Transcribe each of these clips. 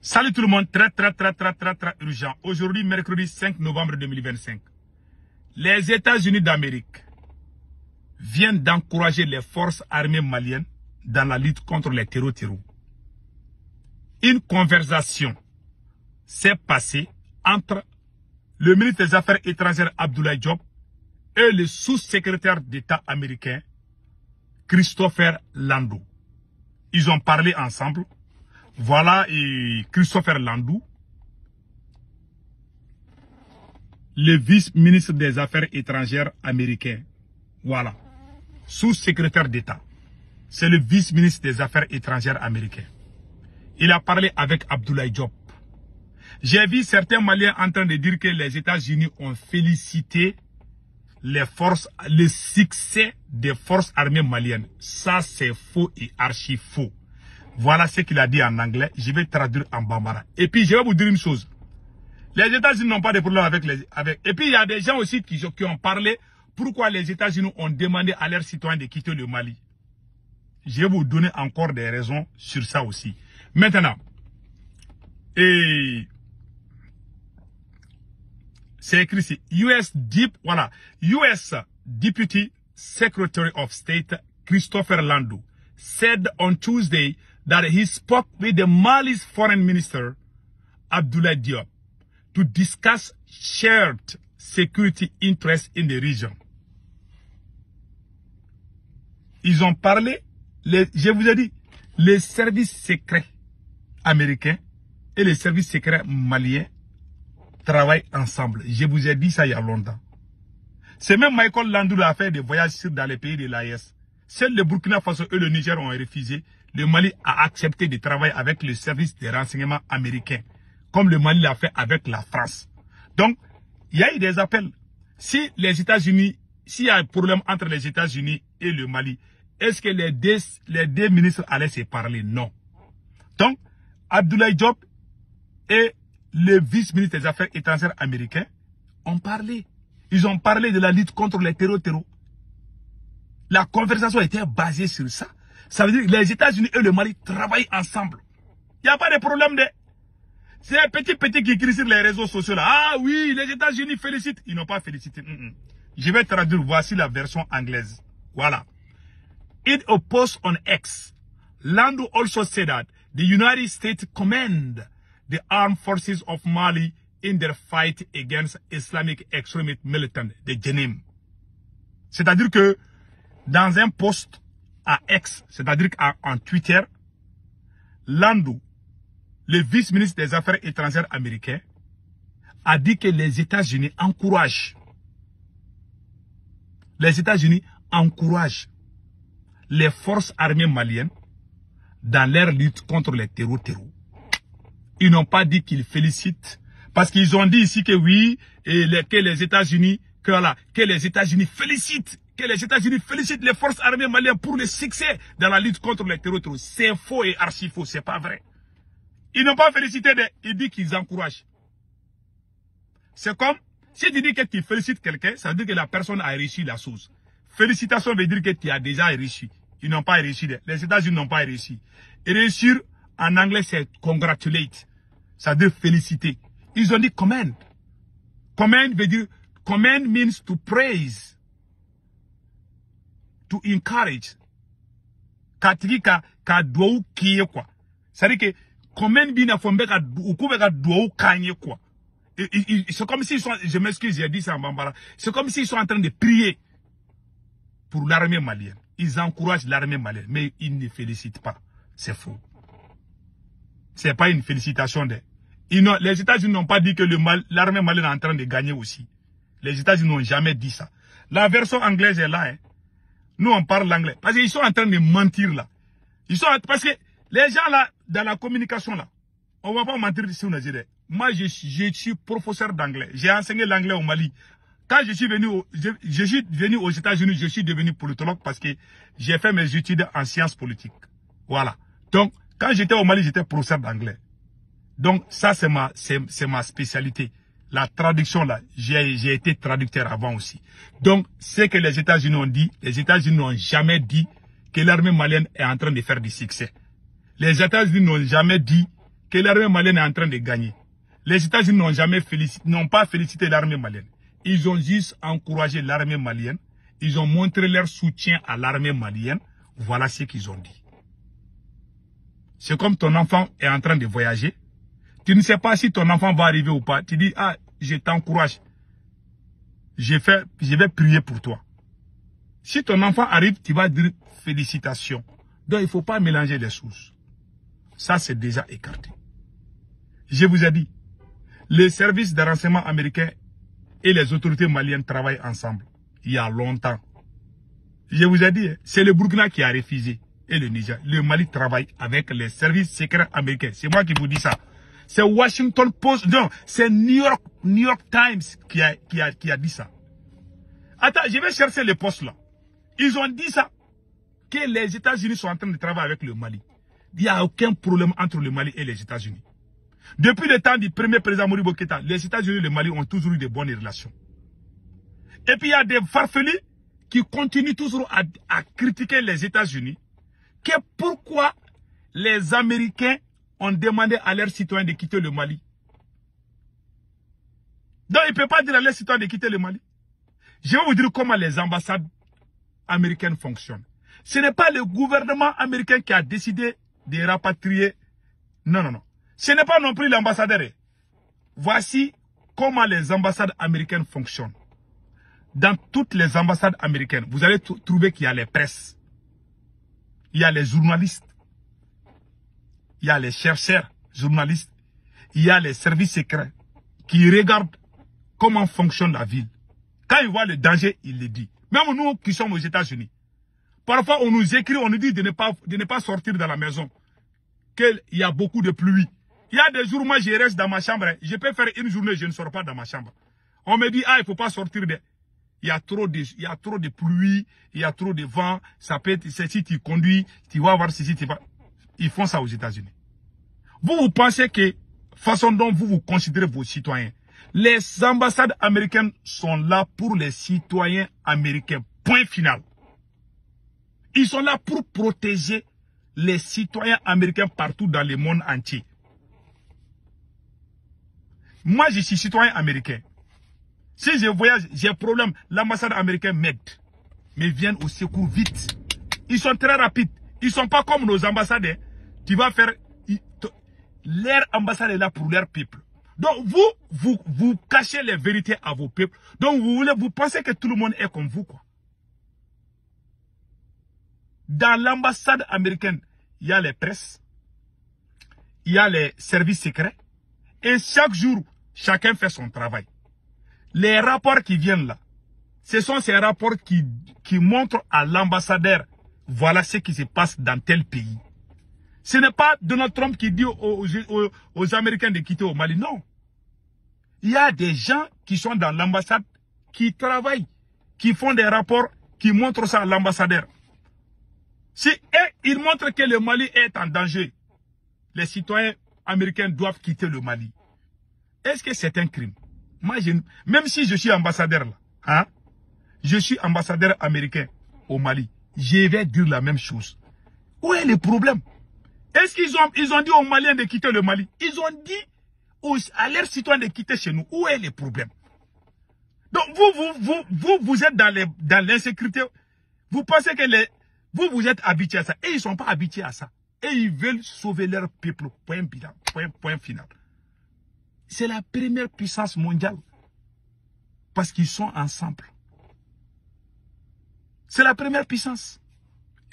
Salut tout le monde, très urgent. Aujourd'hui, mercredi 5 novembre 2025. Les États-Unis d'Amérique viennent d'encourager les forces armées maliennes dans la lutte contre les terreaux. Une conversation s'est passée entre le ministre des Affaires étrangères Abdoulaye Diop et le sous-secrétaire d'État américain Christopher Landau. Ils ont parlé ensemble. Voilà, et Christopher Landau, le vice-ministre des Affaires étrangères américain. Voilà, sous-secrétaire d'État. C'est le vice-ministre des Affaires étrangères américain. Il a parlé avec Abdoulaye Diop. J'ai vu certains Maliens en train de dire que les États-Unis ont félicité le succès des forces armées maliennes. Ça, c'est faux et archi faux. Voilà ce qu'il a dit en anglais. Je vais traduire en bambara. Et puis, je vais vous dire une chose. Les États-Unis n'ont pas de problème avec... Et puis, il y a des gens aussi qui ont parlé pourquoi les États-Unis ont demandé à leurs citoyens de quitter le Mali. Je vais vous donner encore des raisons sur ça aussi. Maintenant, c'est écrit ici. US Deputy Secretary of State Christopher Landau said on Tuesday that he spoke with the Mali's foreign minister, Abdoulaye Diop, to discuss shared security interests in the region. Ils ont parlé, je vous ai dit, les services secrets américains et les services secrets maliens travaillent ensemble. Je vous ai dit ça il y a longtemps. C'est même Michael Landau a fait des voyages dans les pays de l'AES. Seuls le Burkina Faso et le Niger ont refusé. Le Mali a accepté de travailler avec le service de renseignement américain, comme le Mali l'a fait avec la France. Donc, il y a eu des appels. Si les États-Unis, s'il y a un problème entre les États-Unis et le Mali, est-ce que les deux ministres allaient se parler? Non. Donc, Abdoulaye Diop et le vice-ministre des Affaires étrangères américain ont parlé. Ils ont parlé de la lutte contre les terreaux. La conversation était basée sur ça. Ça veut dire que les États-Unis et le Mali travaillent ensemble. Il n'y a pas de problème de... C'est un petit qui écrit sur les réseaux sociaux là. Ah oui, les États-Unis félicitent. Ils n'ont pas félicité. Je vais traduire. Voici la version anglaise. Voilà. In a post on X, Landau also said that the United States commend the armed forces of Mali in their fight against Islamic extremist militant, the Jenim. C'est-à-dire que dans un post à X, c'est-à-dire en Twitter, Landau, le vice-ministre des Affaires étrangères américain, a dit que les États-Unis encouragent les forces armées maliennes dans leur lutte contre les terreaux. Ils n'ont pas dit qu'ils félicitent, parce qu'ils ont dit ici que oui, que les États-Unis félicitent. Que les États-Unis félicitent les forces armées maliennes pour le succès dans la lutte contre les terreaux. C'est faux et archi faux, c'est pas vrai. Ils n'ont pas félicité, ils disent qu'ils encouragent. C'est comme, si tu dis que tu félicites quelqu'un, ça veut dire que la personne a réussi la chose. Félicitations veut dire que tu as déjà réussi. Ils n'ont pas réussi. Les États-Unis n'ont pas réussi. Et réussir, en anglais, c'est congratulate. Ça veut dire féliciter. Ils ont dit commend. Commend veut dire, commend means to praise. To encourage. Katika ka dou kiye quoi. C'est-à-dire que comment bien fombe ka dou kanye quoi. C'est comme s'ils sont, je m'excuse, j'ai dit ça en bambara. C'est comme s'ils sont en train de prier pour l'armée malienne. Ils encouragent l'armée malienne, mais ils ne félicitent pas. C'est faux. C'est pas une félicitation de. Les États-Unis n'ont pas dit que l'armée malienne est en train de gagner aussi. Les États-Unis n'ont jamais dit ça. La version anglaise est là, hein. Nous, on parle l'anglais. Parce qu'ils sont en train de mentir là. Parce que les gens là, dans la communication là, on ne va pas mentir ici au Nigeria. Moi, je suis professeur d'anglais. J'ai enseigné l'anglais au Mali. Quand je suis venu aux États-Unis, je suis devenu politologue parce que j'ai fait mes études en sciences politiques. Voilà. Donc, quand j'étais au Mali, j'étais professeur d'anglais. Donc, ça, c'est ma spécialité. La traduction là, j'ai été traducteur avant aussi. Donc, ce que les États-Unis ont dit, les États-Unis n'ont jamais dit que l'armée malienne est en train de faire du succès. Les États-Unis n'ont jamais dit que l'armée malienne est en train de gagner. Les États-Unis n'ont pas félicité l'armée malienne. Ils ont juste encouragé l'armée malienne. Ils ont montré leur soutien à l'armée malienne. Voilà ce qu'ils ont dit. C'est comme ton enfant est en train de voyager. Tu ne sais pas si ton enfant va arriver ou pas. Tu dis, ah, je t'encourage. Je vais prier pour toi. Si ton enfant arrive, tu vas dire félicitations. Donc, il ne faut pas mélanger les choses. Ça, c'est déjà écarté. Je vous ai dit, les services de renseignement américains et les autorités maliennes travaillent ensemble. Il y a longtemps. Je vous ai dit, c'est le Burkina qui a refusé. Et le Niger. Le Mali travaille avec les services secrets américains. C'est moi qui vous dis ça. C'est Washington Post. Non, c'est New York Times qui a dit ça. Attends, je vais chercher les postes là. Ils ont dit ça. Que les États-Unis sont en train de travailler avec le Mali. Il n'y a aucun problème entre le Mali et les États-Unis. Depuis le temps du premier président Modibo Keïta, les États-Unis et le Mali ont toujours eu de bonnes relations. Et puis il y a des farfelus qui continuent toujours à critiquer les États-Unis. Que pourquoi les Américains ont demandé à leurs citoyens de quitter le Mali. Donc ils ne peuvent pas dire à leurs citoyens de quitter le Mali. Je vais vous dire comment les ambassades américaines fonctionnent. Ce n'est pas le gouvernement américain qui a décidé de rapatrier. Non, non, non. Ce n'est pas non plus l'ambassadeur. Voici comment les ambassades américaines fonctionnent. Dans toutes les ambassades américaines, vous allez trouver qu'il y a les presses. Il y a les journalistes. Il y a les chercheurs journalistes. Il y a les services secrets qui regardent comment fonctionne la ville. Quand ils voient le danger, ils le disent. Même nous qui sommes aux États-Unis. Parfois, on nous écrit, on nous dit de ne pas sortir de la maison. Qu'il y a beaucoup de pluie. Il y a des jours, moi, je reste dans ma chambre. Je peux faire une journée, je ne sors pas dans ma chambre. On me dit, ah, il ne faut pas sortir de... Il y a trop de pluie, il y a trop de vent. Ça peut être, si tu conduis, tu vas voir si tu vas... Ils font ça aux États-Unis. Vous pensez que, façon dont vous considérez vos citoyens, les ambassades américaines sont là pour les citoyens américains. Point final. Ils sont là pour protéger les citoyens américains partout dans le monde entier. Moi, je suis citoyen américain. Si je voyage, j'ai un problème, l'ambassade américaine m'aide. Mais viennent au secours vite. Ils sont très rapides. Ils ne sont pas comme nos ambassadeurs. Tu vas faire... Leur ambassade est là pour leur peuple. Donc vous cachez les vérités à vos peuples. Donc vous pensez que tout le monde est comme vous, quoi. Dans l'ambassade américaine, il y a les presses, il y a les services secrets, et chaque jour, chacun fait son travail. Les rapports qui viennent là, ce sont ces rapports qui montrent à l'ambassadeur, voilà ce qui se passe dans tel pays. Ce n'est pas Donald Trump qui dit aux Américains de quitter au Mali, non. Il y a des gens qui sont dans l'ambassade, qui travaillent, qui font des rapports, qui montrent ça à l'ambassadeur. Si ils montrent que le Mali est en danger, les citoyens américains doivent quitter le Mali. Est-ce que c'est un crime? Moi, même si je suis ambassadeur là, hein, je suis ambassadeur américain au Mali, je vais dire la même chose. Où est le problème? Est-ce qu'ils ont dit aux Maliens de quitter le Mali? Ils ont dit à leurs citoyens de quitter chez nous. Où est le problème? Donc vous êtes dans l'insécurité. Vous pensez que vous êtes habitués à ça. Et ils ne sont pas habitués à ça. Et ils veulent sauver leur peuple. Point final. C'est la première puissance mondiale. Parce qu'ils sont ensemble. C'est la première puissance.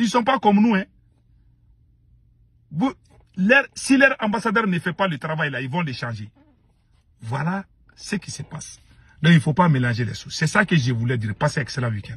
Ils ne sont pas comme nous, hein. Si leur ambassadeur ne fait pas le travail là, ils vont les changer. Voilà ce qui se passe. Donc il ne faut pas mélanger les choses. C'est ça que je voulais dire. Passez un excellent week-end.